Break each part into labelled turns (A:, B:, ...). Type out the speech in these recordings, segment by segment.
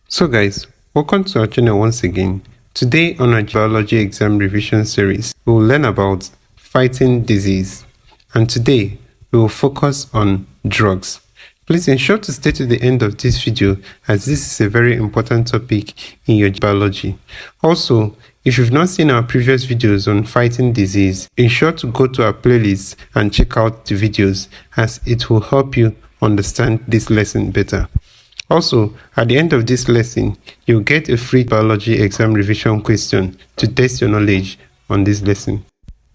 A: So guys, welcome to our channel once again. Today on our biology exam revision series, we will learn about fighting disease. And today, we will focus on drugs. Please ensure to stay to the end of this video as this is a very important topic in your biology. Also, if you've not seen our previous videos on fighting disease, ensure to go to our playlist and check out the videos as it will help you understand this lesson better. Also, at the end of this lesson, you'll get a free biology exam revision question to test your knowledge on this lesson.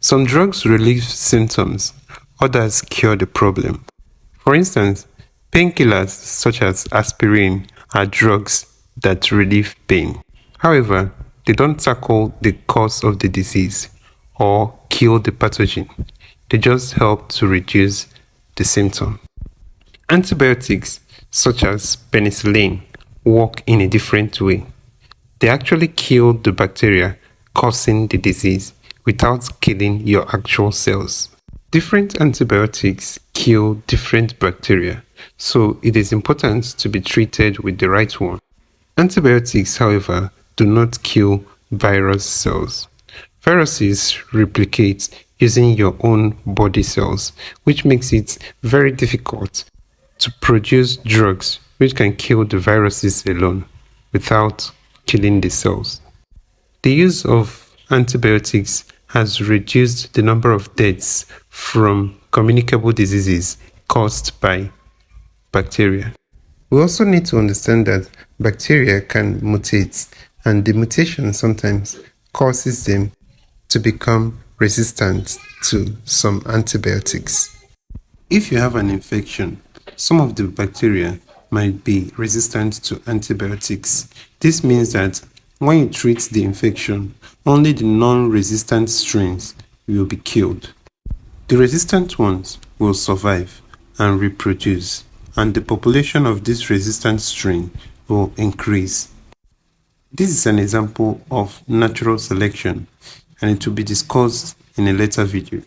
A: Some drugs relieve symptoms, others cure the problem. For instance, painkillers such as aspirin are drugs that relieve pain. However, they don't tackle the cause of the disease or kill the pathogen. They just help to reduce the symptom. Antibiotics such as penicillin work in a different way. They actually kill the bacteria causing the disease without killing your actual cells. Different antibiotics kill different bacteria, so it is important to be treated with the right one. Antibiotics, however, do not kill virus cells. Viruses replicate using your own body cells, which makes it very difficult to produce drugs which can kill the viruses alone without killing the cells. The use of antibiotics has reduced the number of deaths from communicable diseases caused by bacteria. We also need to understand that bacteria can mutate, and the mutation sometimes causes them to become resistant to some antibiotics. If you have an infection, some of the bacteria might be resistant to antibiotics. This means that when you treat the infection, only the non-resistant strains will be killed. The resistant ones will survive and reproduce, and the population of this resistant strain will increase. This is an example of natural selection, and it will be discussed in a later video.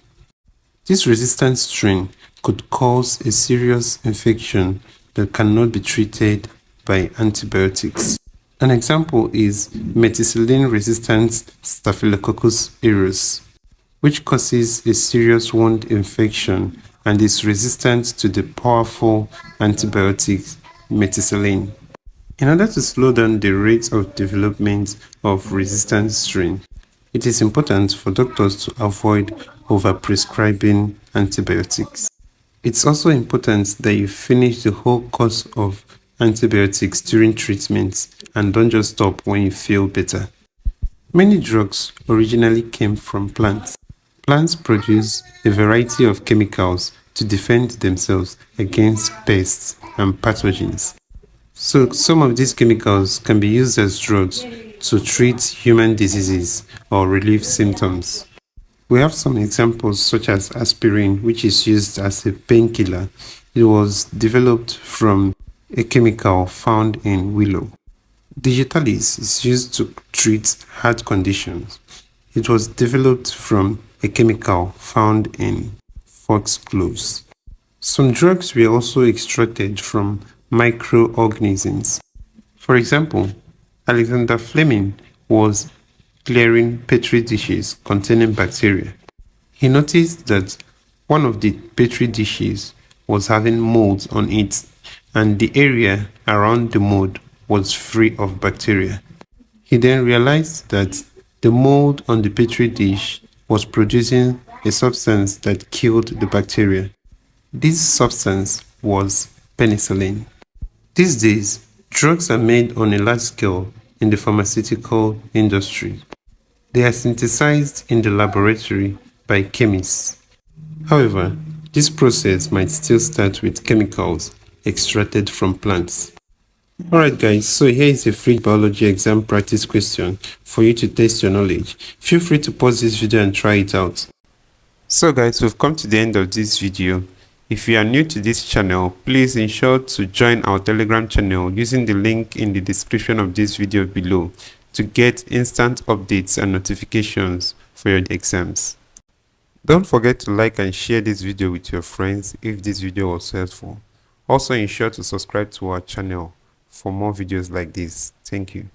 A: This resistant strain could cause a serious infection that cannot be treated by antibiotics. An example is methicillin-resistant Staphylococcus aureus, which causes a serious wound infection and is resistant to the powerful antibiotic methicillin. In order to slow down the rate of development of resistant strain, it is important for doctors to avoid overprescribing antibiotics. It's also important that you finish the whole course of antibiotics during treatment and don't just stop when you feel better. Many drugs originally came from plants. Plants produce a variety of chemicals to defend themselves against pests and pathogens. So some of these chemicals can be used as drugs to treat human diseases or relieve symptoms. We have some examples such as aspirin, which is used as a painkiller. It was developed from a chemical found in willow. Digitalis is used to treat heart conditions. It was developed from a chemical found in foxgloves. Some drugs were also extracted from microorganisms. For example, Alexander Fleming was clearing petri dishes containing bacteria. He noticed that one of the petri dishes was having mold on it, and the area around the mold was free of bacteria. He then realized that the mold on the petri dish was producing a substance that killed the bacteria. This substance was penicillin. These days, drugs are made on a large scale in the pharmaceutical industry. They are synthesized in the laboratory by chemists. However, this process might still start with chemicals extracted from plants. Alright guys, so here is a free biology exam practice question for you to test your knowledge. Feel free to pause this video and try it out. So guys, we've come to the end of this video. If you are new to this channel, please ensure to join our Telegram channel using the link in the description of this video below to get instant updates and notifications for your exams. Don't forget to like and share this video with your friends if this video was helpful. Also ensure to subscribe to our channel for more videos like this. Thank you.